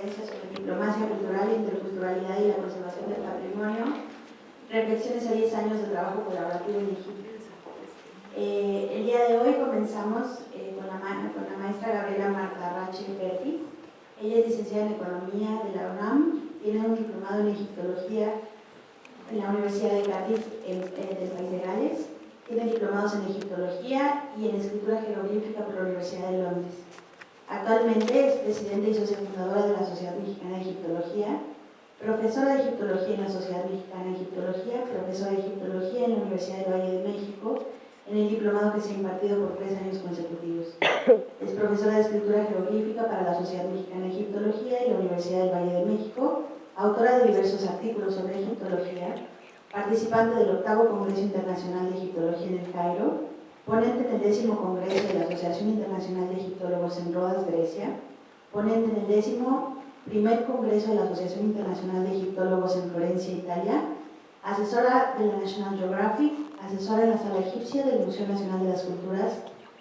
conferencia sobre diplomacia cultural, interculturalidad y la conservación del patrimonio, reflexiones a 10 años de trabajo colaborativo en Egipto. El día de hoy comenzamos con la maestra Gabriela Marta Rachel Perkins. Ella es licenciada en Economía de la UNAM, tiene un diplomado en Egiptología en la Universidad de Cádiz del país de Gales, tiene diplomados en Egiptología y en Escritura Jeroglífica por la Universidad de Londres. Actualmente es presidenta y socia fundadora de la Sociedad Mexicana de Egiptología, profesora de Egiptología en la Sociedad Mexicana de Egiptología, profesora de Egiptología en la Universidad del Valle de México, en el diplomado que se ha impartido por 3 años consecutivos. Es profesora de Escritura Jeroglífica para la Sociedad Mexicana de Egiptología y la Universidad del Valle de México, autora de diversos artículos sobre egiptología, participante del 8º Congreso Internacional de Egiptología en el Cairo, ponente en el 10º Congreso de la Asociación Internacional de Egiptólogos en Rodas, Grecia, ponente en el 11º Congreso de la Asociación Internacional de Egiptólogos en Florencia, Italia, asesora de la National Geographic, asesora en la Sala Egipcia del Museo Nacional de las Culturas,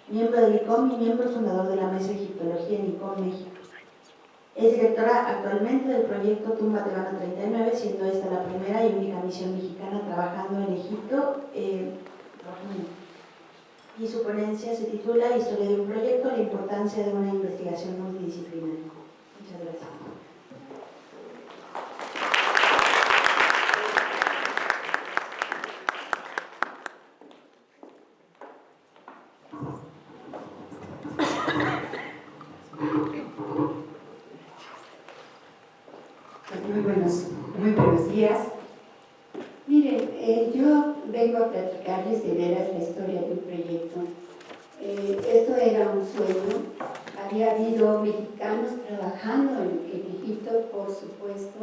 miembro del ICOM y miembro fundador de la Mesa de Egiptología en ICOM México. Es directora actualmente del proyecto Tumba Tebano 39, siendo esta la primera y única misión mexicana trabajando en Egipto. Y su ponencia se titula Historia de un proyecto, la importancia de una investigación multidisciplinaria. Muchas gracias. Muy buenos días. Miren, yo vengo a platicarles de veras la historia de un proyecto. Esto era un sueño. Había habido mexicanos trabajando en Egipto, por supuesto.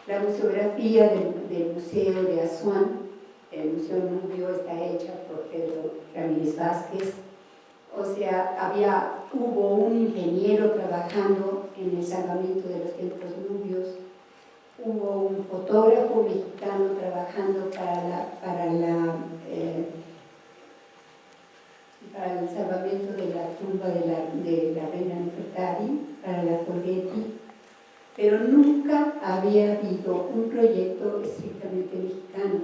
La museografía del Museo de Asuán, el Museo Nubio, está hecha por Pedro Ramírez Vázquez. O sea, hubo un ingeniero trabajando en el salvamento de los templos nubios. Hubo un fotógrafo mexicano trabajando para el salvamento de la tumba de la reina Nefertari, para la Colletti, pero nunca había habido un proyecto estrictamente mexicano,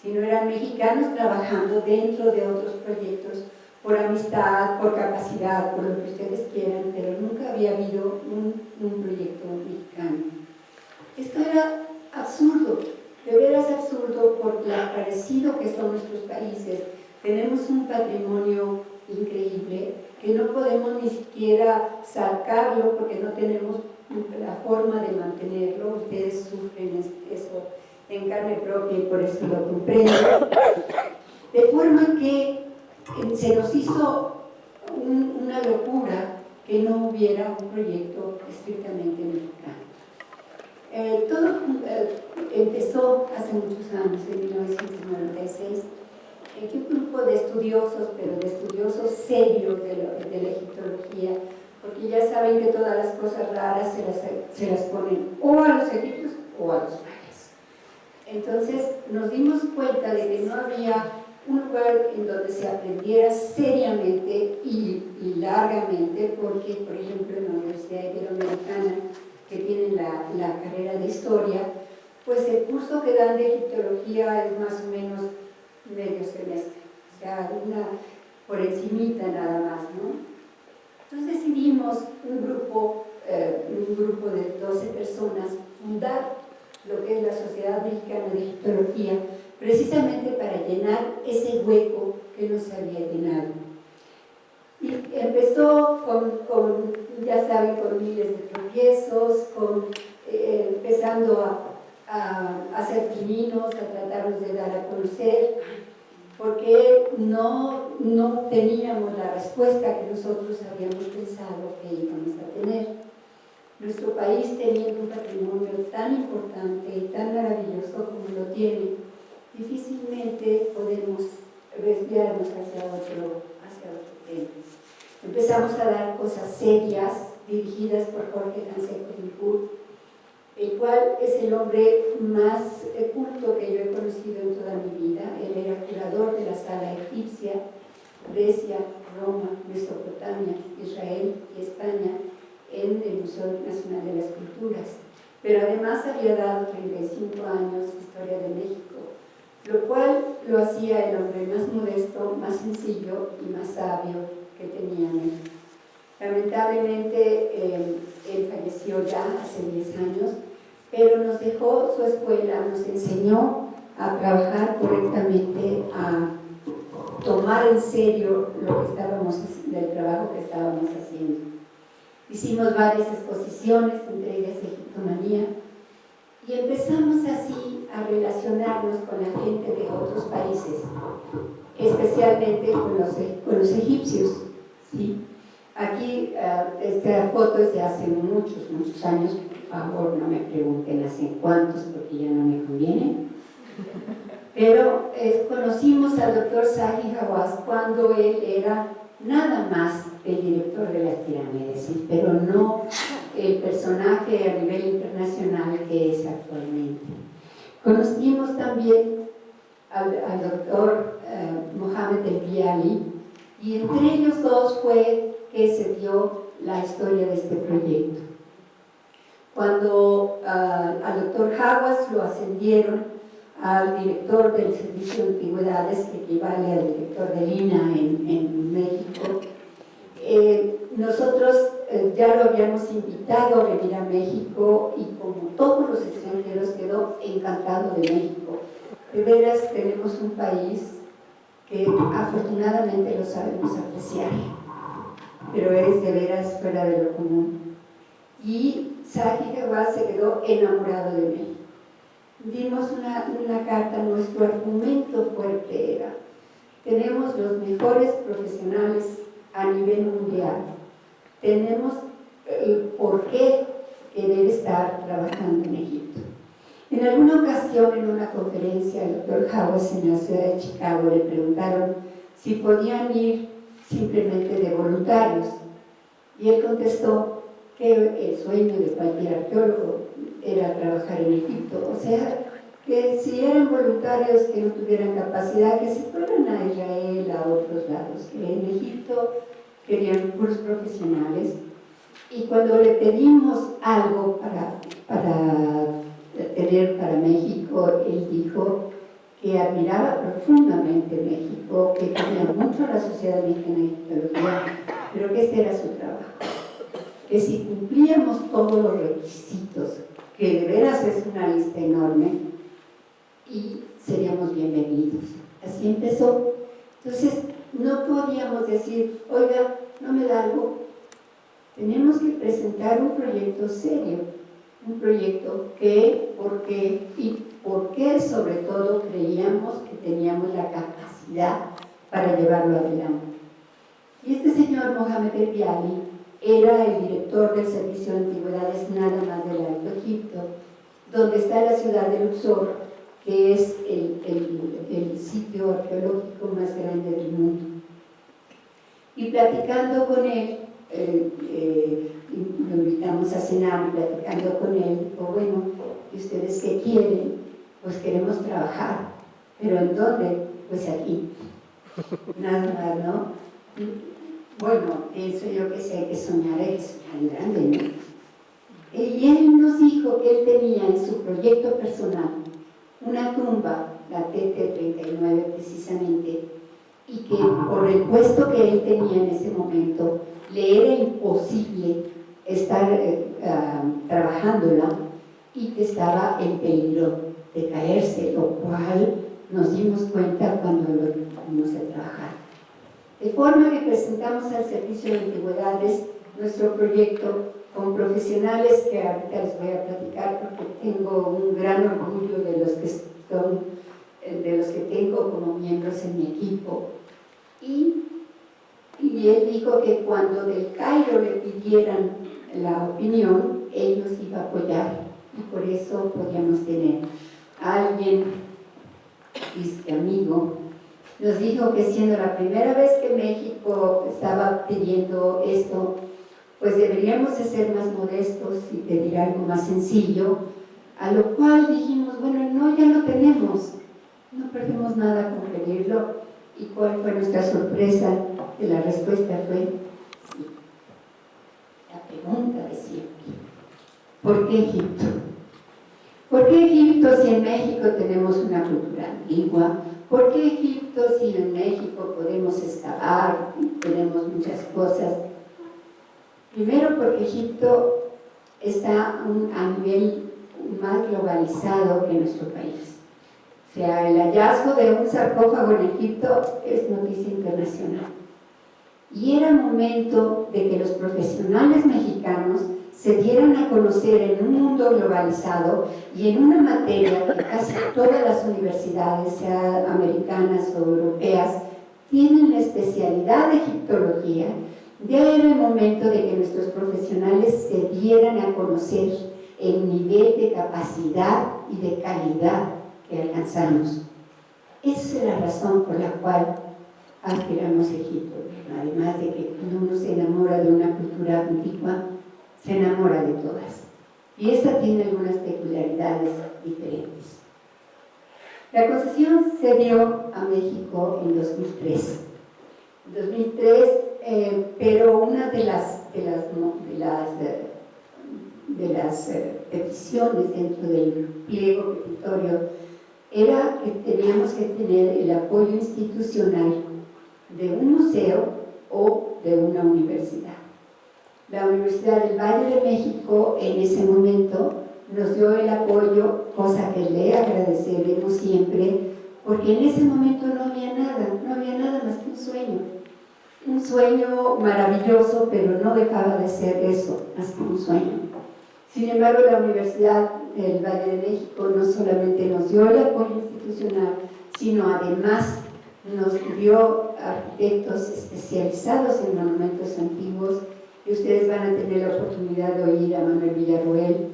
sino eran mexicanos trabajando dentro de otros proyectos por amistad, por capacidad, por lo que ustedes quieran, pero nunca había habido un proyecto mexicano. Esto era absurdo, de veras absurdo, por lo parecido que son nuestros países. Tenemos un patrimonio increíble que no podemos ni siquiera sacarlo porque no tenemos la forma de mantenerlo. Ustedes sufren eso en carne propia y por eso lo comprendo. De forma que se nos hizo una locura que no hubiera un proyecto estrictamente mexicano. Todo empezó hace muchos años, en 1996, en que un grupo de estudiosos, pero de estudiosos serios de la egiptología, porque ya saben que todas las cosas raras se las ponen o a los egipcios o a los mayas. Entonces nos dimos cuenta de que no había un lugar en donde se aprendiera seriamente y largamente, porque, por ejemplo, en la Universidad Iberoamericana, que tienen la carrera de historia, pues el curso que dan de egiptología es más o menos medio semestre, o sea, por encimita nada más, ¿no? Entonces decidimos un grupo de 12 personas fundar lo que es la Sociedad Mexicana de Egiptología, precisamente para llenar ese hueco que no se había llenado. Y empezó ya saben, con miles de tropiezos, empezando a hacer pininos, a tratarnos de dar a conocer, porque no teníamos la respuesta que nosotros habíamos pensado que íbamos a tener. Nuestro país, teniendo un patrimonio tan importante y tan maravilloso como lo tiene, difícilmente podemos desviarnos hacia otro tema. Empezamos a dar cosas serias, dirigidas por Jorge Canseco Timpur, el cual es el hombre más culto que yo he conocido en toda mi vida. Él era curador de la Sala Egipcia, Grecia, Roma, Mesopotamia, Israel y España, en el Museo Nacional de las Culturas, pero además había dado 35 años de Historia de México, lo cual lo hacía el hombre más modesto, más sencillo y más sabio que tenía México. Lamentablemente, él falleció ya hace 10 años, pero nos dejó su escuela, nos enseñó a trabajar correctamente, a tomar en serio el trabajo que estábamos haciendo. Hicimos varias exposiciones, entre ellas Egiptomanía, y empezamos así a relacionarnos con la gente de otros países, especialmente con los egipcios, ¿sí? Aquí, esta foto es de hace muchos años, por favor no me pregunten hace cuántos porque ya no me conviene, pero conocimos al doctor Zahi Hawass cuando él era nada más el director de las pirámides, ¿sí? Pero no el personaje a nivel internacional que es actualmente. Conocimos también al doctor Mohamed El-Biali, y entre ellos dos fue que se dio la historia de este proyecto. Cuando al doctor Hawass lo ascendieron al director del Servicio de Antigüedades, que equivale al director del INAH en México, nosotros ya lo habíamos invitado a venir a México y como todos los extranjeros quedó encantado de México. De veras tenemos un país que afortunadamente lo sabemos apreciar, pero es de veras fuera de lo común. Y Zahi Hawass se quedó enamorado de México. Dimos una carta, nuestro argumento fuerte era: tenemos los mejores profesionales a nivel mundial, tenemos el por qué querer estar trabajando en Egipto. En alguna ocasión, en una conferencia, el doctor Hawass en la ciudad de Chicago le preguntaron si podían ir simplemente de voluntarios, y él contestó que el sueño de cualquier arqueólogo era trabajar en Egipto, o sea, que si eran voluntarios que no tuvieran capacidad, que se fueran a Israel, a otros lados, que en Egipto querían puros profesionales. Y cuando le pedimos algo para tener para México, él dijo que admiraba profundamente México, que quería mucho a la Sociedad Mexicana de Egiptología, pero que este era su trabajo, que si cumplíamos todos los requisitos, que de veras es una lista enorme, y seríamos bienvenidos. Así empezó. Entonces no podíamos decir, oiga, no me da algo. Tenemos que presentar un proyecto serio, un proyecto que, por qué y por qué sobre todo creíamos que teníamos la capacidad para llevarlo adelante. Y este señor Mohamed El-Biali era el director del Servicio de Antigüedades nada más del Alto Egipto, donde está la ciudad de Luxor, que es el sitio arqueológico más grande del mundo. Y platicando con él, lo invitamos a cenar, y platicando con él, dijo, bueno, ¿y ustedes qué quieren? Pues queremos trabajar. ¿Pero en dónde? Pues aquí. Nada más, ¿no? Bueno, pienso yo que si hay que soñar en grande, ¿no? Y él nos dijo que él tenía en su proyecto personal una tumba, la TT39 precisamente, y que por el puesto que él tenía en ese momento, le era imposible estar trabajándola y que estaba en peligro de caerse, lo cual nos dimos cuenta cuando lo fuimos a trabajar. De forma que presentamos al Servicio de Antigüedades nuestro proyecto con profesionales que ahorita les voy a platicar porque tengo un gran orgullo de los que tengo como miembros en mi equipo. Y él dijo que cuando del Cairo le pidieran la opinión, él nos iba a apoyar y por eso podíamos tener a alguien, amigo, nos dijo que siendo la primera vez que México estaba pidiendo esto, pues deberíamos de ser más modestos y pedir algo más sencillo, a lo cual dijimos, bueno, no, ya lo tenemos, no perdemos nada con pedirlo. ¿Y cuál fue nuestra sorpresa? Que la respuesta fue sí. La pregunta de siempre. ¿Por qué Egipto? ¿Por qué Egipto si en México tenemos una cultura antigua? ¿Por qué Egipto si en México podemos excavar y tenemos muchas cosas? Primero porque Egipto está a nivel más globalizado que nuestro país. O sea, el hallazgo de un sarcófago en Egipto es noticia internacional. Y era momento de que los profesionales mexicanos se dieran a conocer en un mundo globalizado y en una materia que casi todas las universidades, sea americanas o europeas, tienen la especialidad de egiptología. Ya era el momento de que nuestros profesionales se dieran a conocer el nivel de capacidad y de calidad que alcanzamos. Esa es la razón por la cual aspiramos a Egipto. Además de que cuando uno se enamora de una cultura antigua, se enamora de todas. Y esta tiene algunas peculiaridades diferentes. La concesión se dio a México en 2003. En 2003, pero una de las peticiones dentro del pliego petitorio era que teníamos que tener el apoyo institucional de un museo o de una universidad. La Universidad del Valle de México en ese momento nos dio el apoyo, cosa que le agradeceremos siempre, porque en ese momento no había nada más que un sueño maravilloso, pero no dejaba de ser eso, más que un sueño. Sin embargo, la Universidad del Valle de México no solamente nos dio el apoyo institucional, sino además nos dio arquitectos especializados en monumentos antiguos, y ustedes van a tener la oportunidad de oír a Manuel Villarroel,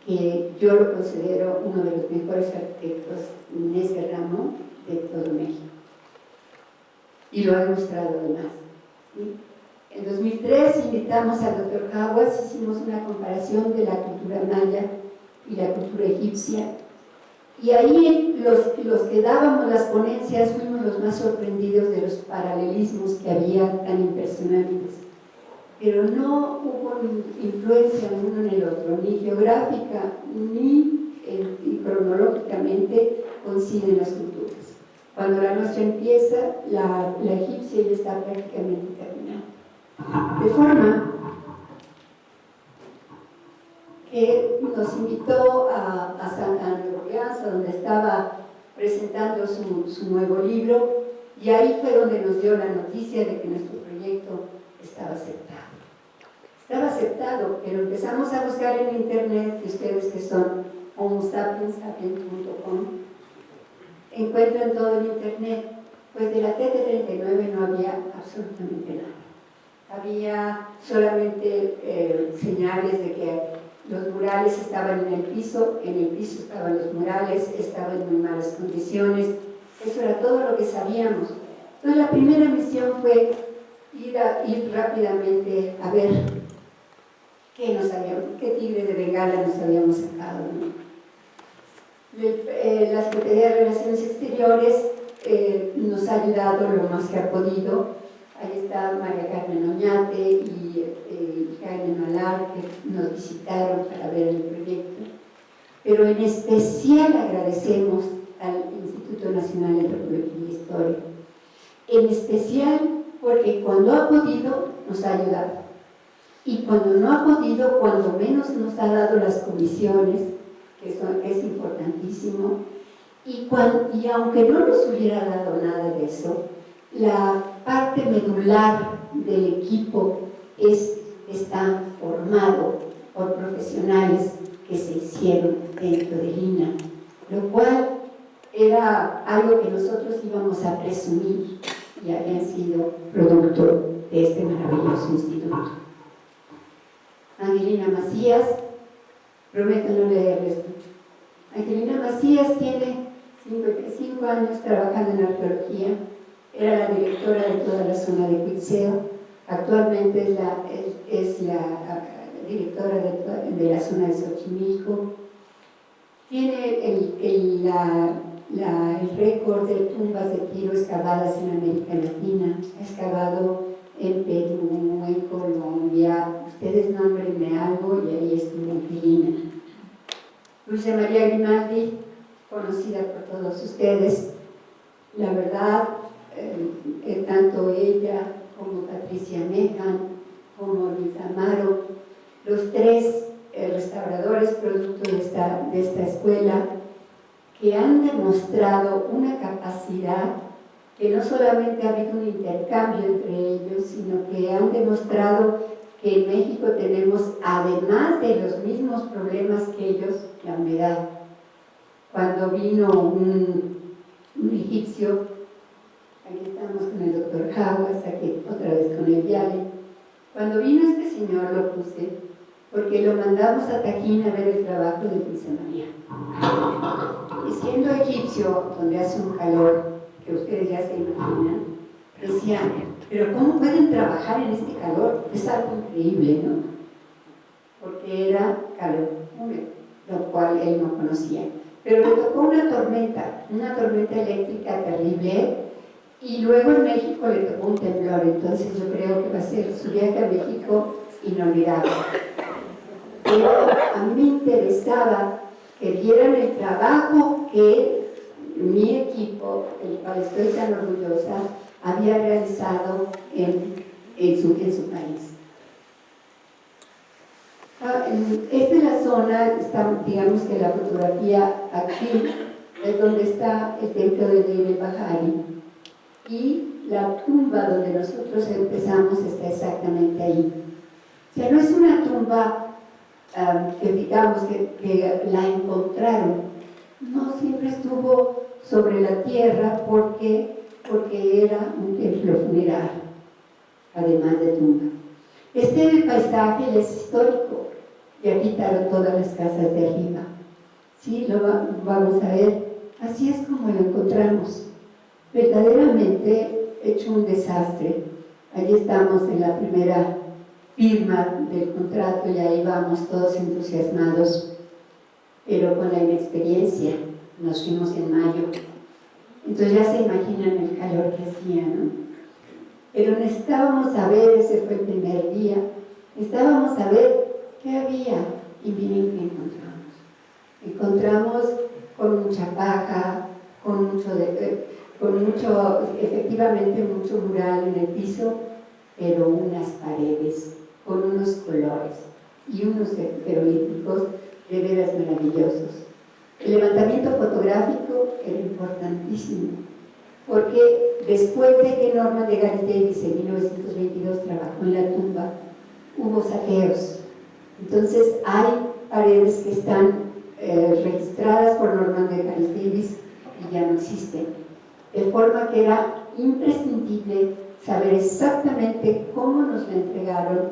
que yo lo considero uno de los mejores arquitectos en ese ramo de todo México. Y lo ha demostrado además. ¿Sí? En 2003 invitamos al Dr. Hawass, hicimos una comparación de la cultura maya y la cultura egipcia. Y ahí los que dábamos las ponencias fuimos los más sorprendidos de los paralelismos que había tan impresionantes. Pero no hubo influencia en uno en el otro, ni geográfica ni cronológicamente coinciden las culturas. Cuando la nuestra empieza, la egipcia ya está prácticamente terminada. De forma que nos invitó a Nueva Orleans, donde estaba presentando su nuevo libro, y ahí fue donde nos dio la noticia de que nuestro proyecto estaba aceptado. Estaba aceptado, pero empezamos a buscar en internet, y ustedes que son homosapiens.com, encuentran todo en internet. Pues de la TT39 no había absolutamente nada. Había solamente señales de que los murales estaban en el piso estaban los murales, estaban en muy malas condiciones. Eso era todo lo que sabíamos. Entonces la primera misión fue ir rápidamente a ver qué tigre de Bengala nos habíamos sacado, ¿no? La Secretaría de Relaciones Exteriores nos ha ayudado lo más que ha podido. Ahí está María Carmen Oñate y Jaime Malar, que nos visitaron para ver el proyecto. Pero en especial agradecemos al Instituto Nacional de Antropología e Historia. En especial porque cuando ha podido, nos ha ayudado. Y cuando no ha podido, cuando menos nos ha dado las comisiones, que es importantísimo. Y aunque no nos hubiera dado nada de eso, la parte medular del equipo está formado por profesionales que se hicieron dentro de Lina, lo cual era algo que nosotros íbamos a presumir y habían sido producto de este maravilloso instituto. Angelina Macías, prometo no leer esto. Angelina Macías tiene 55 años trabajando en arqueología. Era la directora de toda la zona de Cuitzeo. Actualmente es la directora de la zona de Xochimilco. Tiene el récord de tumbas de tiro excavadas en América Latina. Ha excavado en Perú, en Colombia. Ustedes Luisa María Grimaldi, conocida por todos ustedes. La verdad, tanto ella como Patricia Mejan, como Luis Amaro, los tres restauradores producto de esta escuela, que han demostrado una capacidad que no solamente ha habido un intercambio entre ellos, sino que han demostrado que en México tenemos, además de los mismos problemas que ellos, la humedad. Cuando vino un egipcio, aquí estamos con el doctor Jaguas, aquí otra vez con el Viale, cuando vino este señor lo puse, porque lo mandamos a Tajín a ver el trabajo de Luisa María. Y siendo egipcio, donde hace un calor que ustedes ya se imaginan, decían, pero ¿cómo pueden trabajar en este calor? Es algo increíble, ¿no? Porque era calor húmedo, lo cual él no conocía. Pero le tocó una tormenta eléctrica terrible, y luego en México le tocó un temblor. Entonces yo creo que va a ser su viaje a México inolvidable. Pero a mí me interesaba que vieran el trabajo que mi equipo, del cual estoy tan orgullosa, había realizado en su país. Esta es la zona, digamos que la fotografía aquí es donde está el templo de Deir el-Bahari, y la tumba donde nosotros empezamos está exactamente ahí. O sea, no es una tumba que digamos que la encontraron, no, siempre estuvo sobre la tierra porque era un templo funerario, además de tumba. Este paisaje es histórico, ya quitaron todas las casas de arriba. Sí, lo vamos a ver, así es como lo encontramos, verdaderamente hecho un desastre. Allí estamos en la primera firma del contrato y ahí vamos todos entusiasmados, pero con la inexperiencia. Nos fuimos en mayo, entonces ya se imaginan el calor que hacía, ¿no? Pero necesitábamos saber, ese fue el primer día, necesitábamos saber qué había, y miren qué encontramos. Encontramos con mucha paja, efectivamente mucho mural en el piso, pero unas paredes con unos colores y unos jeroglíficos de veras maravillosos. El levantamiento fotográfico era importantísimo, porque después de que Norman de Gary Davis en 1922 trabajó en la tumba, hubo saqueos. Entonces hay paredes que están registradas por Norman de Gary Davis y ya no existen. De forma que era imprescindible saber exactamente cómo nos la entregaron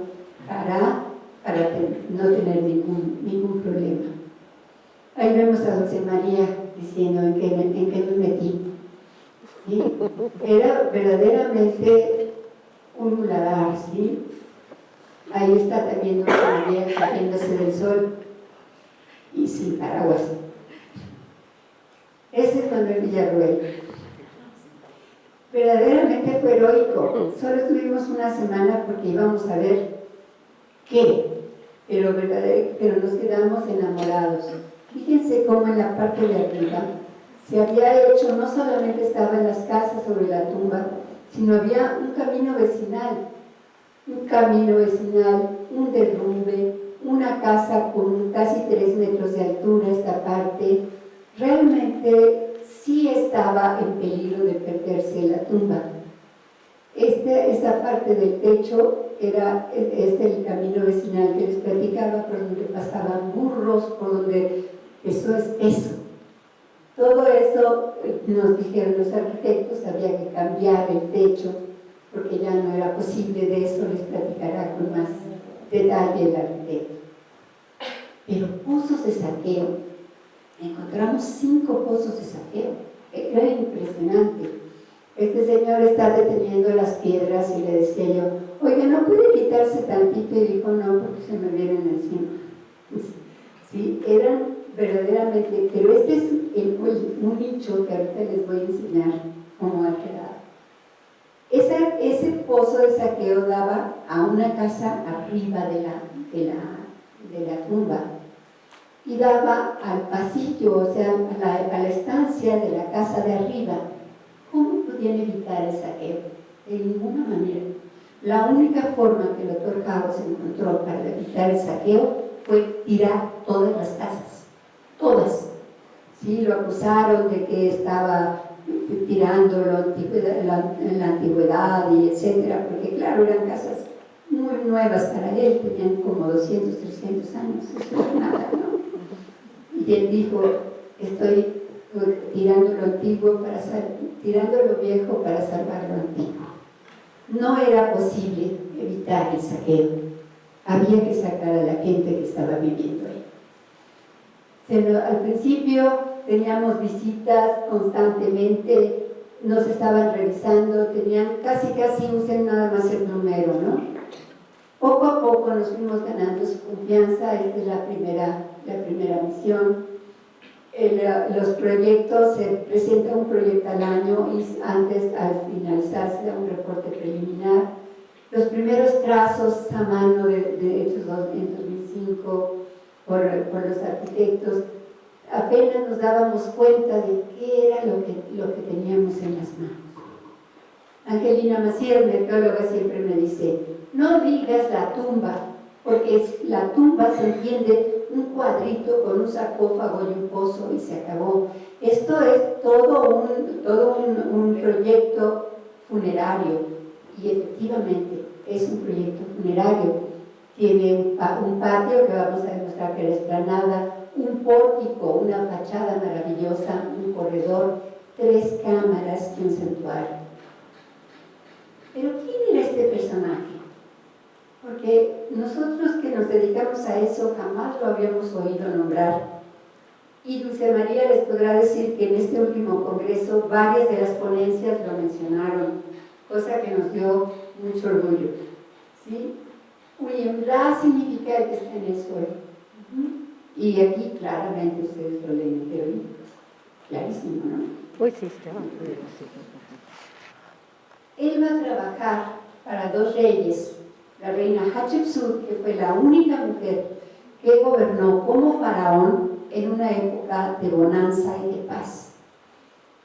para no tener ningún problema. Ahí vemos a Dulce María diciendo en qué me metí. ¿Sí? Era verdaderamente un muladar, ¿sí? Ahí está también Dulce María cayéndose del sol y sin paraguas. Ese es Manuel Villarruel. Verdaderamente fue heroico. Solo estuvimos una semana porque íbamos a ver qué, pero nos quedamos enamorados. Fíjense cómo en la parte de arriba se había hecho, no solamente estaban las casas sobre la tumba, sino había un camino vecinal, un derrumbe, una casa con casi 3 metros de altura, esta parte. Realmente sí estaba en peligro de perderse la tumba. Esta parte del techo era el camino vecinal que les platicaba, por donde pasaban burros, por donde eso es eso. Todo eso nos dijeron los arquitectos, había que cambiar el techo porque ya no era posible. De eso les platicará con más detalle el arquitecto. Pero pozos de saqueo, encontramos 5 pozos de saqueo, era impresionante. Este señor está deteniendo las piedras y le decía yo, oiga, ¿no puede quitarse tantito? Y dijo, no, porque se me vienen encima. Sí, eran verdaderamente, pero este es un nicho que ahorita les voy a enseñar cómo ha quedado. Ese pozo de saqueo daba a una casa arriba de la tumba. y daba al pasillo, o sea, a la estancia de la casa de arriba. ¿Cómo podían evitar el saqueo? De ninguna manera. La única forma que el doctor House encontró para evitar el saqueo fue tirar todas las casas, todas. Sí, lo acusaron de que estaba tirando la antigüedad y etcétera, porque claro, eran casas muy nuevas para él, tenían como 200, 300 años, eso es nada, ¿no? Y él dijo, estoy tirando lo antiguo tirando lo viejo para salvar lo antiguo. No era posible evitar el saqueo, había que sacar a la gente que estaba viviendo ahí. Al principio teníamos visitas constantemente, nos estaban revisando, tenían casi usen nada más el número, ¿no? Poco a poco nos fuimos ganando su confianza. Esta es la primera misión. Los proyectos, se presenta un proyecto al año y antes, al finalizar, se da un reporte preliminar. Los primeros trazos a mano hechos en 2005 por los arquitectos, apenas nos dábamos cuenta de qué era lo que teníamos en las manos. Angelina Maciel, mi arqueóloga, siempre me dice, no digas la tumba, porque la tumba se entiende un cuadrito con un sarcófago y un pozo y se acabó. Esto es todo un proyecto funerario, y efectivamente es un proyecto funerario. Tiene un patio que vamos a demostrar que era explanada, un pórtico, una fachada maravillosa, un corredor, 3 cámaras y un santuario. Pero ¿quién era este personaje? Porque nosotros que nos dedicamos a eso jamás lo habíamos oído nombrar. Y Dulce María les podrá decir que en este último congreso varias de las ponencias lo mencionaron, cosa que nos dio mucho orgullo. ¿Sí? William Blas significa el que está en el suelo. Y aquí claramente ustedes lo leen, pero clarísimo, ¿no? Pues sí, estaba. Él va a trabajar para 2 reyes, la reina Hatshepsut, que fue la única mujer que gobernó como faraón en una época de bonanza y de paz,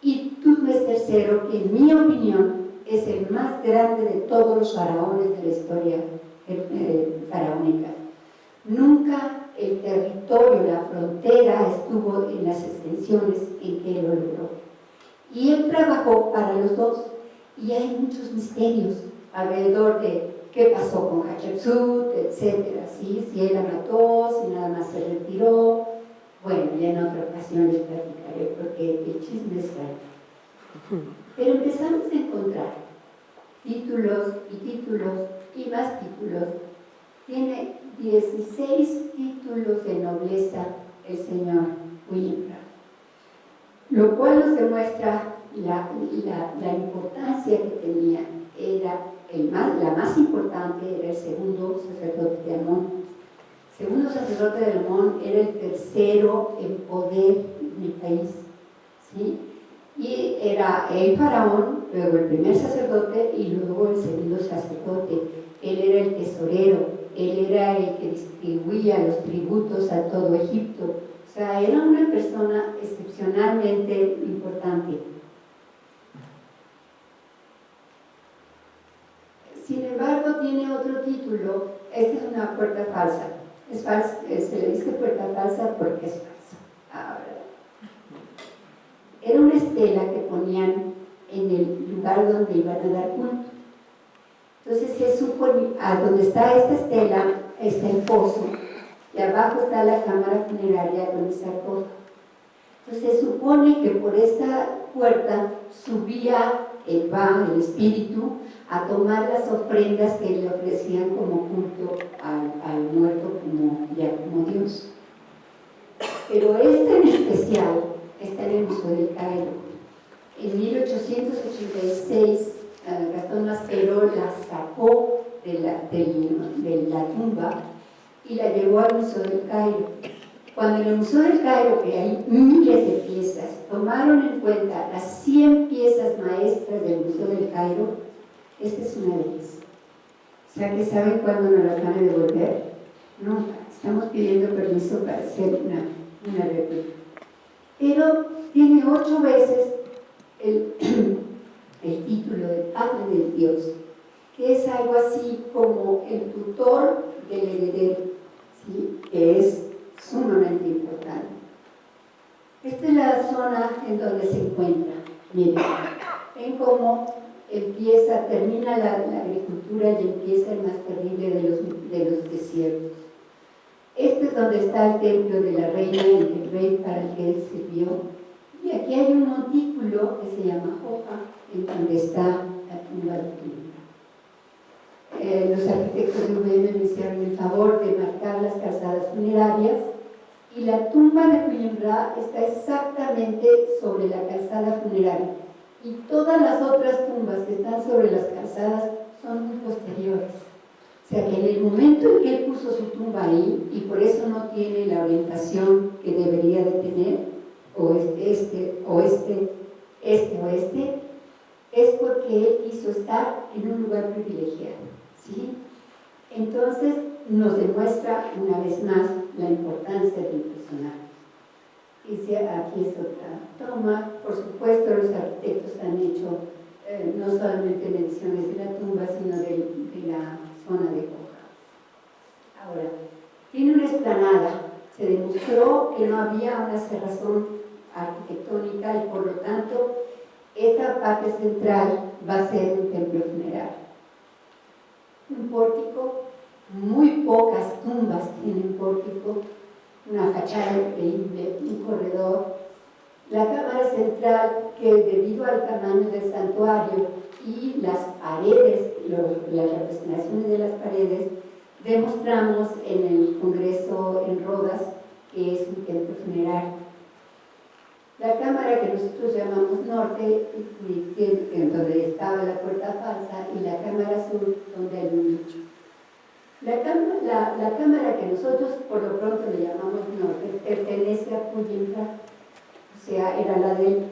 y Tutmés III, que en mi opinión es el más grande de todos los faraones de la historia faraónica. Nunca el territorio, la frontera estuvo en las extensiones en que él lo logró. Y él trabajó para los dos, y hay muchos misterios alrededor de qué pasó con Hatshepsut, etcétera, ¿sí? Si él la mató, si nada más se retiró. Bueno, ya en otra ocasión les platicaré porque el chisme es grande. Pero empezamos a encontrar títulos y más títulos. Tiene 16 títulos de nobleza el señor William Brown, lo cual nos demuestra la importancia que tenía. La más importante era el segundo sacerdote de Amón. El segundo sacerdote de Amón era el tercero en poder en el país, ¿sí? Y era el faraón, luego el primer sacerdote y luego el segundo sacerdote. Él era el tesorero, él era el que distribuía los tributos a todo Egipto. O sea, era una persona excepcionalmente importante. Sin embargo, tiene otro título. Esta es una puerta falsa. Es falsa, se le dice puerta falsa porque es falsa. Ahora, era una estela que ponían en el lugar donde iban a dar culto. Entonces se supone, donde está esta estela, está el pozo, y abajo está la cámara funeraria con el sarcófago. Entonces se supone que por esta puerta subía el espíritu a tomar las ofrendas que le ofrecían como culto al muerto como Dios. Pero esta en especial está en el Museo del Cairo. En 1886 Gastón Maspero la sacó de la tumba y la llevó al Museo del Cairo. Cuando en el Museo del Cairo, que hay miles de piezas, tomaron en cuenta las 100 piezas maestras del Museo del Cairo, esta es una de ellas. O sea, que ¿saben cuándo nos las van a devolver? Nunca. Estamos pidiendo permiso para hacer una réplica. Pero tiene 8 veces el título de Padre de Dios, que es algo así como el tutor del heredero, ¿sí? Que es sumamente importante. Esta es la zona en donde se encuentra. Miren, ven cómo termina la agricultura y empieza el más terrible de los desiertos. Este es donde está el templo de la reina y del rey para el que él sirvió. Y aquí hay un montículo que se llama Joja, en donde está la tumba de Tumbra. Los arquitectos de UVM me hicieron el favor de marcar las calzadas funerarias y la tumba de Puyumrá está exactamente sobre la calzada funeraria. Y todas las otras tumbas que están sobre las calzadas son muy posteriores. O sea que en el momento en que él puso su tumba ahí, y por eso no tiene la orientación que debería de tener, oeste, es porque él quiso estar en un lugar privilegiado, ¿sí? Entonces nos demuestra una vez más la importancia del personaje. Dice, aquí es otra toma. Por supuesto, los arquitectos han hecho no solamente menciones de la tumba, sino de la zona de Joja. Ahora, tiene una explanada. Se demostró que no había una cerrazón arquitectónica y por lo tanto esta parte central va a ser un templo funerario. Un pórtico, muy pocas tumbas tienen pórtico, una fachada increíble, un corredor. La cámara central, que debido al tamaño del santuario y las paredes, las representaciones de las paredes, demostramos en el Congreso en Rodas que es un templo funerario. La cámara que nosotros llamamos norte, donde estaba la puerta falsa, y la cámara sur, donde hay un nicho. La cámara que nosotros por lo pronto le llamamos norte pertenece a Puyumrá, o sea, era la de él.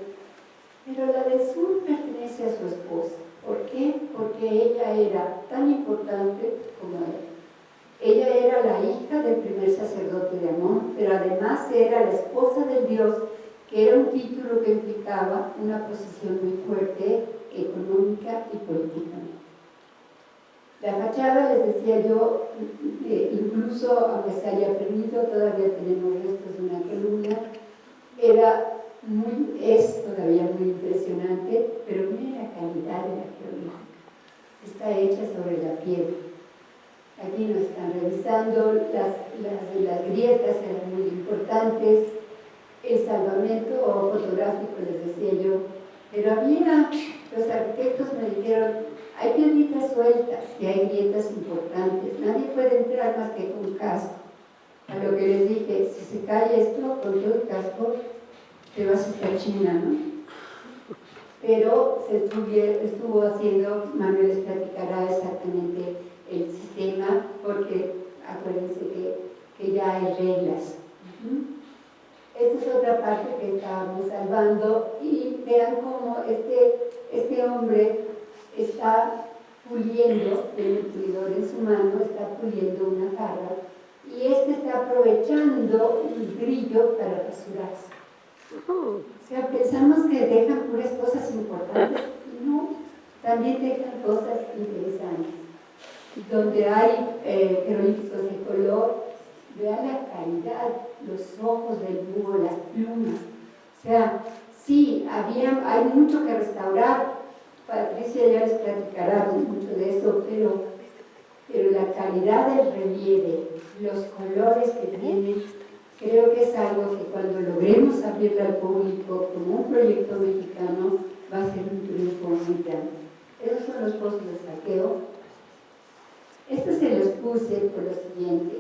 Pero la del sur pertenece a su esposa. ¿Por qué? Porque ella era tan importante como él. Ella era la hija del primer sacerdote de Amón, pero además era la esposa del dios, que era un título que implicaba una posición muy fuerte económica y políticamente. La fachada, les decía yo, incluso aunque se haya perdido, todavía tenemos restos de una columna, es todavía muy impresionante, pero miren la calidad de la jeroglífica. Está hecha sobre la piedra. Aquí nos están revisando, las grietas eran muy importantes, el salvamento fotográfico, les decía yo, pero los arquitectos me dijeron, hay piedritas sueltas y hay grietas importantes, nadie puede entrar más que con casco. A lo que les dije, si se cae esto con todo el casco, te vas a estar chinando. Pero se estuvo haciendo, Manuel les platicará exactamente el sistema, porque acuérdense que ya hay reglas. Esta es otra parte que estábamos salvando y vean cómo este hombre está puliendo, tiene un pulidor en su mano, está puliendo una jarra y está aprovechando el brillo para rasurarse. O sea, pensamos que dejan puras cosas importantes y no, también dejan cosas interesantes. Donde hay jeroglíficos de color, vean la calidad, los ojos del búho, las plumas. O sea, sí, hay mucho que restaurar. Patricia ya les platicará mucho de eso, pero la calidad del relieve, los colores que tienen, creo que es algo que cuando logremos abrirlo al público como un proyecto mexicano va a ser un triunfo muy grande. Esos son los pozos de saqueo. Estos se los puse por lo siguiente.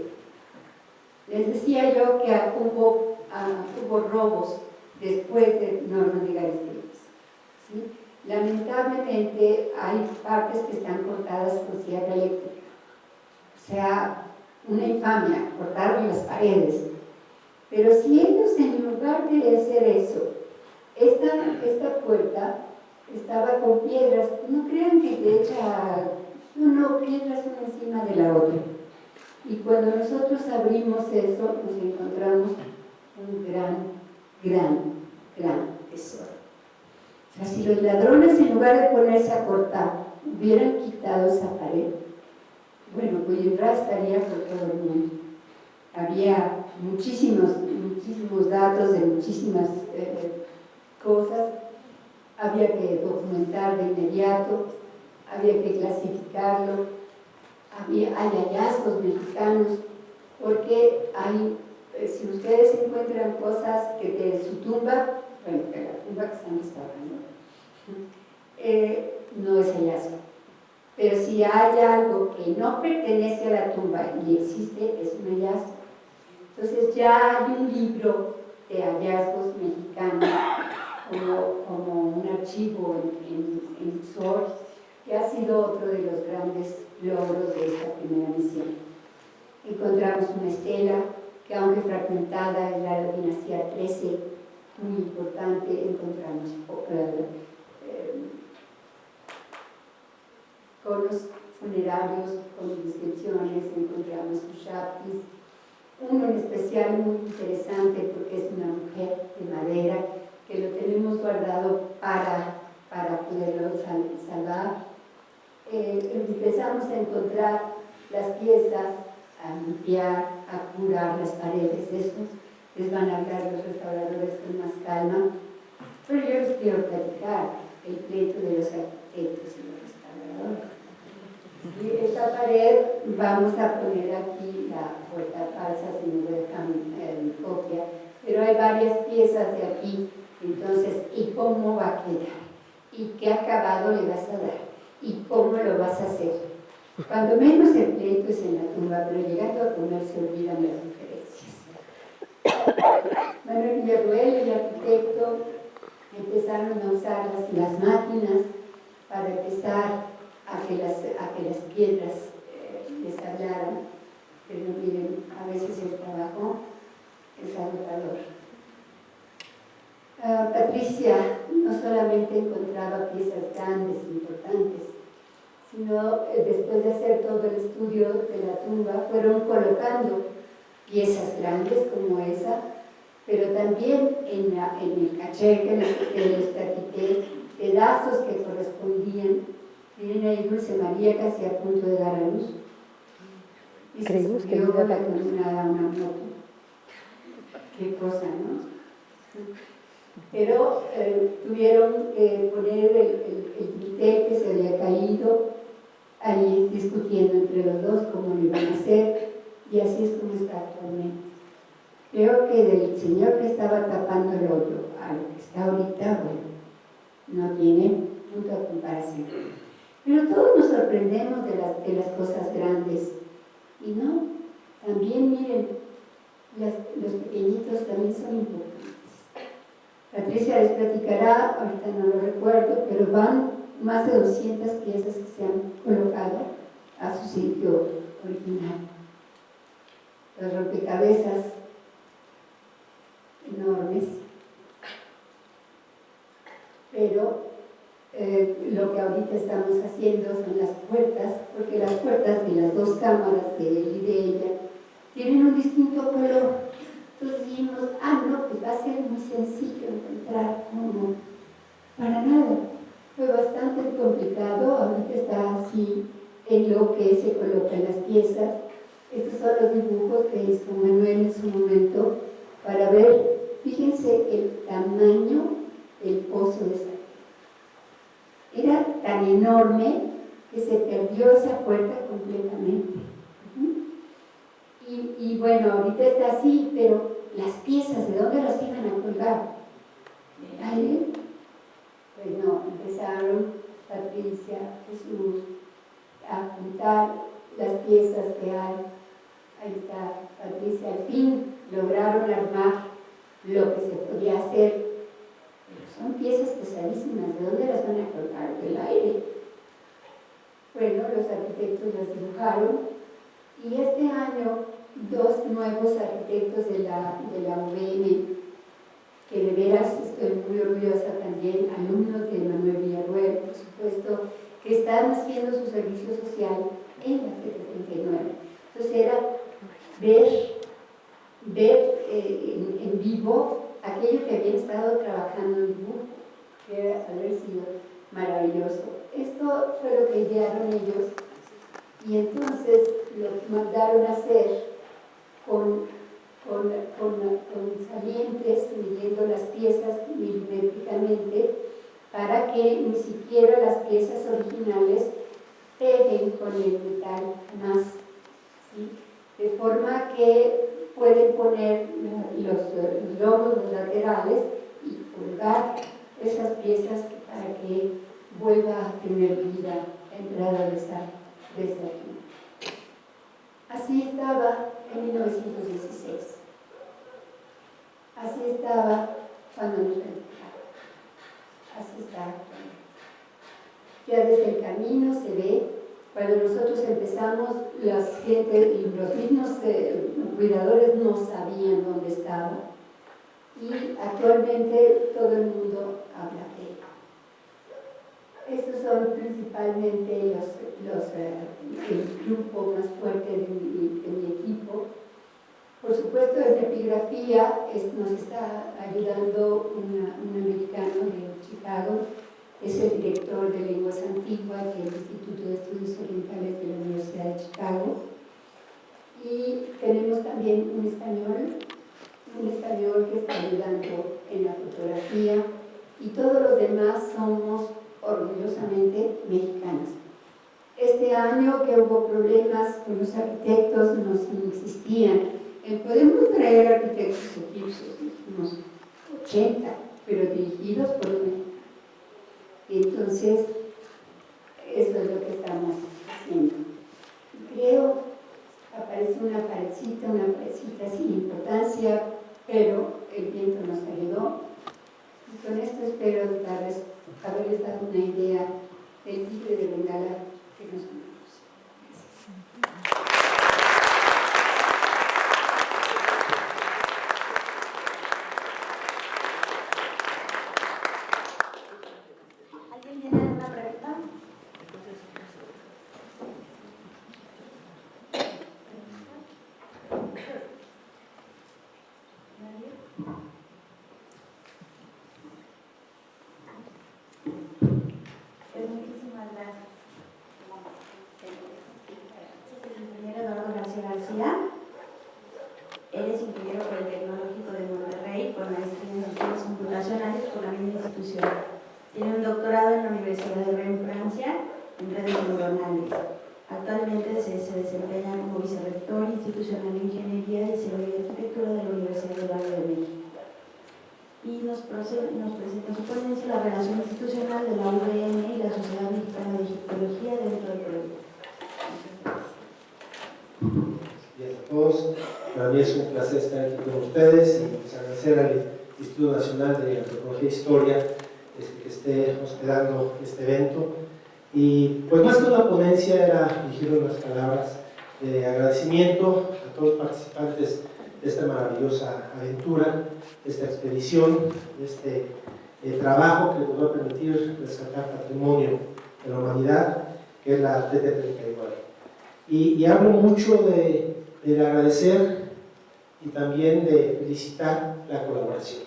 Les decía yo que hubo robos después de Normandy García, ¿sí? Lamentablemente hay partes que están cortadas con sierra eléctrica. O sea, una infamia, cortaron las paredes. Pero si ellos en lugar de hacer eso, esta puerta estaba con piedras, no crean que le echa piedras una encima de la otra. Y cuando nosotros abrimos eso, nos encontramos un gran tesoro. O sea, si los ladrones, en lugar de ponerse a cortar, hubieran quitado esa pared, bueno, Coyuntra estaría por todo el mundo. Había muchísimos datos de muchísimas cosas. Había que documentar de inmediato, había que clasificarlo. Hay hallazgos mexicanos, porque hay, si ustedes encuentran cosas que de su tumba, bueno, de la tumba que están restaurando, no es hallazgo. Pero si hay algo que no pertenece a la tumba y existe, es un hallazgo. Entonces ya hay un libro de hallazgos mexicanos, como un archivo en SOR, que ha sido otro de los grandes logros de esta primera misión. Encontramos una estela que, aunque fragmentada, es la dinastía 13, muy importante. Encontramos conos funerarios con inscripciones, encontramos ushaptis, uno en especial muy interesante porque es una mujer de madera que lo tenemos guardado para poderlo salvar. Empezamos a encontrar las piezas, a limpiar, a curar las paredes. Estos les van a hablar los restauradores con más calma, pero yo les quiero platicar el pleito de los arquitectos y los restauradores. Y esta pared, vamos a poner aquí la puerta falsa si nos dejan copia, pero hay varias piezas de aquí. Entonces, ¿y cómo va a quedar? ¿Y qué acabado le vas a dar? ¿Y cómo lo vas a hacer? Cuando menos el pleito es en la tumba, pero llegando a comer se olvidan las diferencias. Manuel Villarruel, el arquitecto, empezaron a usar las máquinas para empezar a que las piedras les hablaran, pero miren, a veces el trabajo es agotador. Patricia no solamente encontraba piezas grandes, importantes, sino después de hacer todo el estudio de la tumba, fueron colocando piezas grandes como esa, pero también en el caché que les platiqué, pedazos que correspondían. Miren ahí Dulce María casi a punto de dar a luz. Y creímos que iba la columna a una moto. Qué cosa, ¿no? Pero tuvieron que poner el dintel que se había caído, ahí discutiendo entre los dos cómo lo iban a hacer, y así es como está actualmente. Creo que del señor que estaba tapando el hoyo a lo que está ahorita, bueno, no tiene punto de comparación. Pero todos nos sorprendemos de las cosas grandes, y no, también miren, los pequeñitos también son importantes. Patricia les platicará, ahorita no lo recuerdo, pero van más de 200 piezas que se han colocado a su sitio original. Los rompecabezas enormes, pero lo que ahorita estamos haciendo son las puertas, porque las puertas de las dos cámaras de él y de ella tienen un distinto color. Entonces dijimos, no, pues va a ser muy sencillo encontrar cómo. Para nada, fue bastante complicado. Ahorita está así en lo que se colocan las piezas. Estos son los dibujos que hizo Manuel en su momento para ver, fíjense el tamaño del pozo de esa. Era tan enorme que se perdió esa puerta completamente. Y bueno, ahorita está así, pero las piezas, ¿de dónde las iban a colgar? ¿Del aire? Pues no, empezaron Patricia, Jesús, a juntar las piezas que hay. Ahí está Patricia, al fin lograron armar lo que se podía hacer, pero son piezas pesadísimas, ¿de dónde las van a colgar? Del aire. Bueno, los arquitectos las dibujaron, y este año 2 nuevos arquitectos de la UVM, que de veras estoy muy orgullosa también, alumnos de Manuel Villarruel, por supuesto, que están haciendo su servicio social en la 739. Entonces era habían estado trabajando en dibujo, que había sido maravilloso. Esto fue lo que idearon ellos, y entonces lo mandaron a hacer con salientes, midiendo las piezas milimétricamente, para que ni siquiera las piezas originales peguen con el metal más, ¿sí? De forma que pueden poner los lomos, los laterales, y colgar esas piezas para que vuelva a tener vida la entrada de esa tinta. Así estaba en 1916. Así estaba cuando nos reemplazaron. Así está. Ya desde el camino se ve, cuando nosotros empezamos, las gente y los mismos cuidadores no sabían dónde estaba, y actualmente todo el mundo habla de él. Estos son principalmente el grupo más fuerte de mi equipo. Por supuesto, en epigrafía nos está ayudando un americano de Chicago, es el director de lenguas antiguas del Instituto de Estudios Orientales de la Universidad de Chicago. Y tenemos también un español que está ayudando en la fotografía, y todos los demás somos orgullosamente mexicanos. Este año que hubo problemas con los arquitectos, nos insistían en podemos traer arquitectos egipcios, unos 80, pero dirigidos por un mexicano. Y entonces, eso es lo que estamos haciendo. Creo que aparece una parecita sin importancia, pero el viento nos ayudó. Y con esto espero haberles dado una idea del tigre de Bengala que nos unimos. ¿Alguien tiene alguna pregunta? ¿Nadie? Pues muchísimas gracias. Soy el ingeniero Eduardo García. Él es ingeniero por el Tecnológico de Monterrey, con maestría en sistemas computacionales por la misma institución. Tiene un doctorado en la Universidad de Rennes, Francia, en redes neuronales. Actualmente se desempeña como vicerrector institucional de Ingeniería, Diseño y Arquitectura de la Universidad del Valle de México. Y nos presenta su ponencia la relación institucional de la UVM y la Sociedad Mexicana de Egiptología dentro del proyecto. Bien a todos, para mí es un placer estar aquí con ustedes y pues agradecer al Instituto Nacional de Antropología e Historia que esté hospedando este evento. Y pues más que una ponencia era dirigir unas palabras de agradecimiento a todos los participantes de esta maravillosa aventura, de esta expedición, de este trabajo que nos va a permitir rescatar patrimonio de la humanidad, que es la TT39. Y hablo mucho de agradecer y también de felicitar la colaboración.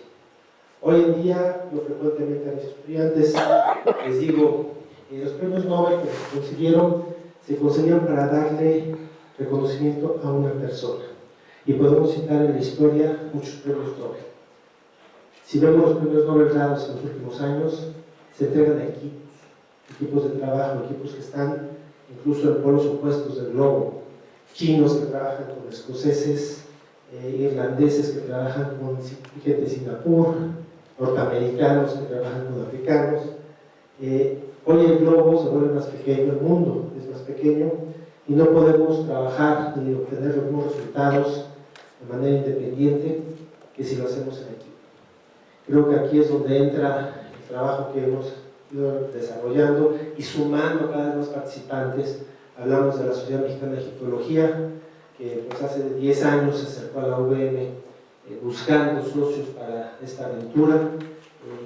Hoy en día, yo frecuentemente a mis estudiantes les digo, los premios Nobel que se consiguieron para darle reconocimiento a una persona. Y podemos citar en la historia muchos premios Nobel. Si vemos los premios Nobel dados en los últimos años, se entregan a equipos de trabajo, equipos que están incluso en polos opuestos del globo, chinos que trabajan con escoceses, irlandeses que trabajan con gente de Singapur, norteamericanos que trabajan con africanos. Hoy el globo se vuelve más pequeño, el mundo es más pequeño, y no podemos trabajar ni obtener los mismos resultados de manera independiente que si lo hacemos en equipo. Creo que aquí es donde entra el trabajo que hemos ido desarrollando y sumando cada vez más participantes. Hablamos de la Sociedad Mexicana de Egiptología, que pues hace 10 años se acercó a la UVM buscando socios para esta aventura.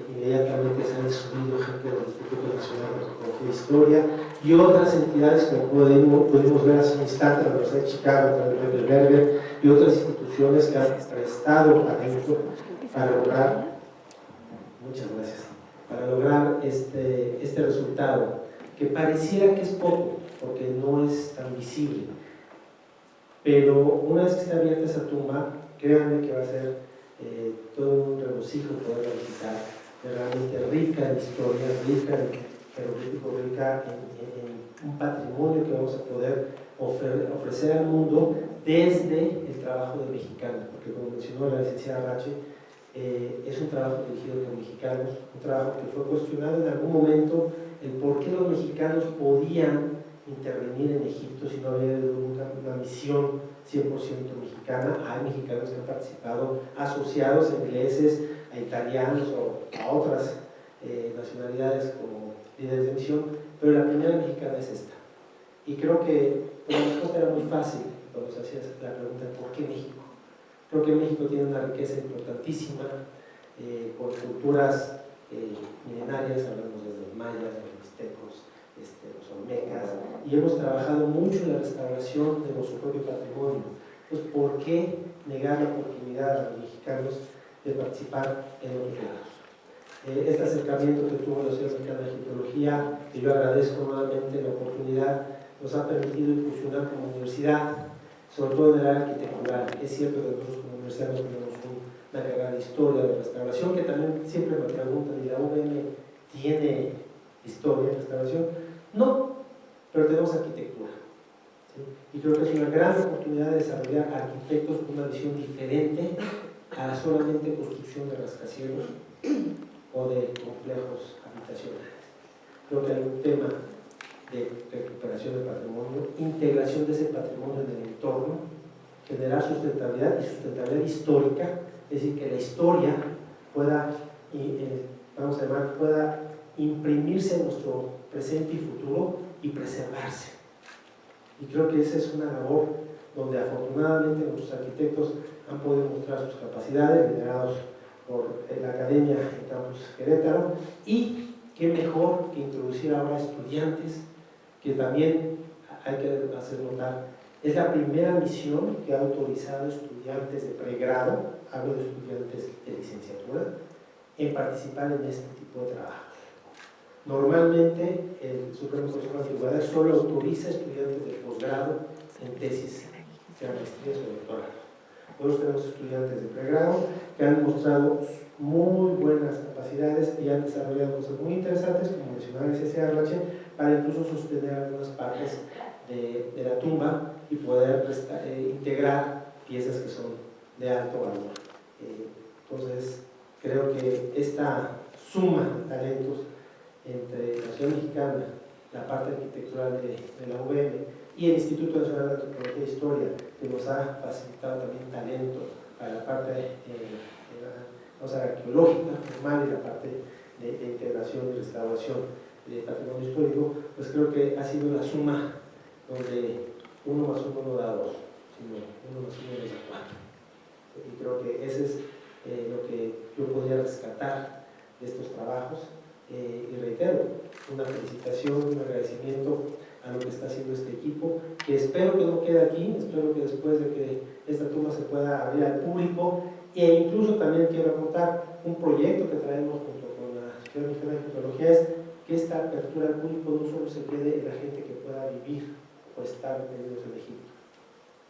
Inmediatamente se han subido gente del Instituto Nacional de Antropología e Historia y otras entidades como pudimos ver hace un instante, la Universidad de Chicago, a través de Berger, y otras instituciones que han prestado talento para lograr Muchas gracias. Para lograr este resultado, que pareciera que es poco, porque no es tan visible, pero una vez que esté abierta esa tumba, créanme que va a ser todo un regocijo poderla visitar, realmente rica en historia, rica en jeroglífico, rica en un patrimonio que vamos a poder ofrecer al mundo desde el trabajo de mexicanos, porque como mencionó la licenciada Rache, es un trabajo dirigido por mexicanos, un trabajo que fue cuestionado en algún momento el por qué los mexicanos podían intervenir en Egipto si no había una misión 100% mexicana. Hay mexicanos que han participado asociados a ingleses, a italianos o a otras nacionalidades como líderes de misión, pero la primera mexicana es esta. Y creo que la respuesta era muy fácil cuando se hacía la pregunta ¿por qué México? Creo que México tiene una riqueza importantísima con culturas milenarias, hablamos de los mayas, los mixtecos, los olmecas, y hemos trabajado mucho en la restauración de nuestro propio patrimonio. Entonces, ¿por qué negar la oportunidad a los mexicanos de participar en otros lados? Este acercamiento que tuvo la Sociedad Mexicana de Egiptología, que yo agradezco nuevamente la oportunidad, nos ha permitido incursionar como universidad, sobre todo en el área arquitectural. Es cierto que nosotros como universidad no tenemos una carrera de historia, de restauración, que también siempre me preguntan, ¿y la UVM tiene historia de restauración? No, pero tenemos arquitectura. ¿Sí? Y creo que es una gran oportunidad de desarrollar arquitectos con una visión diferente a la solamente construcción de rascacielos o de complejos habitacionales. Creo que hay un tema de recuperación del patrimonio, integración de ese patrimonio en el entorno, generar sustentabilidad y sustentabilidad histórica, es decir, que la historia pueda, pueda imprimirse en nuestro presente y futuro y preservarse. Y creo que esa es una labor donde afortunadamente nuestros arquitectos han podido mostrar sus capacidades, liderados por la Academia en Campus Querétaro, y qué mejor que introducir ahora estudiantes, que también hay que hacer notar, es la primera misión que ha autorizado estudiantes de pregrado, hablo de estudiantes de licenciatura, en participar en este tipo de trabajos. Normalmente el Supremo Consejo de Antigüedades solo autoriza estudiantes de posgrado en tesis, sean maestrías o doctorados. Nosotros tenemos estudiantes de pregrado que han mostrado muy buenas capacidades y han desarrollado cosas muy interesantes, como mencionaba el CCRH, para incluso sostener algunas partes de la tumba y poder integrar piezas que son de alto valor. Entonces, creo que esta suma de talentos entre la Ciudad Mexicana, la parte arquitectural de la UVM y el Instituto Nacional de Antropología e Historia, que nos ha facilitado también talento para la parte arqueológica formal y la parte de integración y restauración del patrimonio histórico, pues creo que ha sido la suma donde 1 más 1 no da 2, sino 1 más 1 es 4. Y creo que ese es lo que yo podría rescatar de estos trabajos. Y reitero, una felicitación, un agradecimiento a lo que está haciendo este equipo, que espero que no quede aquí, espero que después de que esta tumba se pueda abrir al público, e incluso también quiero aportar un proyecto que traemos junto con la Sociedad Mexicana de Egiptología, es que esta apertura al público no solo se quede en la gente que pueda vivir o estar metidos en Egipto.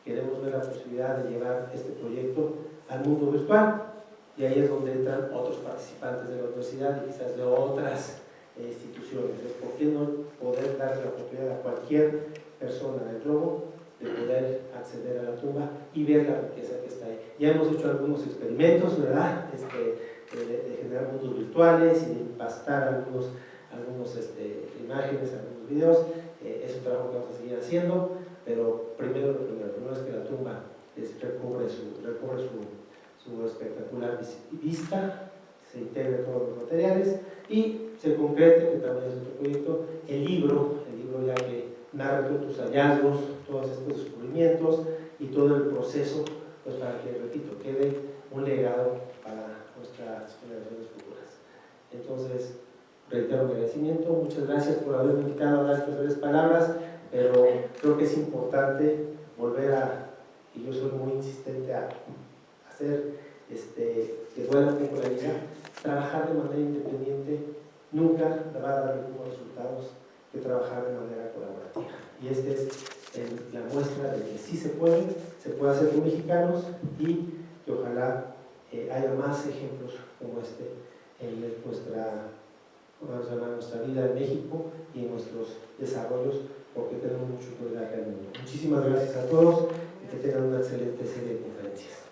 Queremos ver la posibilidad de llevar este proyecto al mundo virtual, y ahí es donde entran otros participantes de la universidad y quizás de otras instituciones. ¿Por qué no poder darle la oportunidad a cualquier persona del globo de poder acceder a la tumba y ver la riqueza que está ahí? Ya hemos hecho algunos experimentos, ¿verdad? De generar mundos virtuales y de impastar algunas imágenes, algunos videos. Es un trabajo que vamos a seguir haciendo, pero primero es que la tumba recobre su espectacular vista, se integre todos los materiales y se concrete, que también es otro proyecto, el libro ya que narra todos tus hallazgos, todos estos descubrimientos y todo el proceso, pues para que, repito, quede un legado para nuestras generaciones futuras. Entonces, reitero mi agradecimiento, muchas gracias por haberme invitado a dar estas breves palabras, pero creo que es importante volver y yo soy muy insistente a hacer de buena popularidad, trabajar de manera independiente nunca va a dar los mismos resultados que trabajar de manera colaborativa. Y esta es la muestra de que sí se puede hacer con mexicanos y que ojalá haya más ejemplos como este en nuestra vida en México y en nuestros desarrollos, porque tenemos mucho que dar al mundo. Muchísimas gracias a todos y que tengan una excelente serie de conferencias.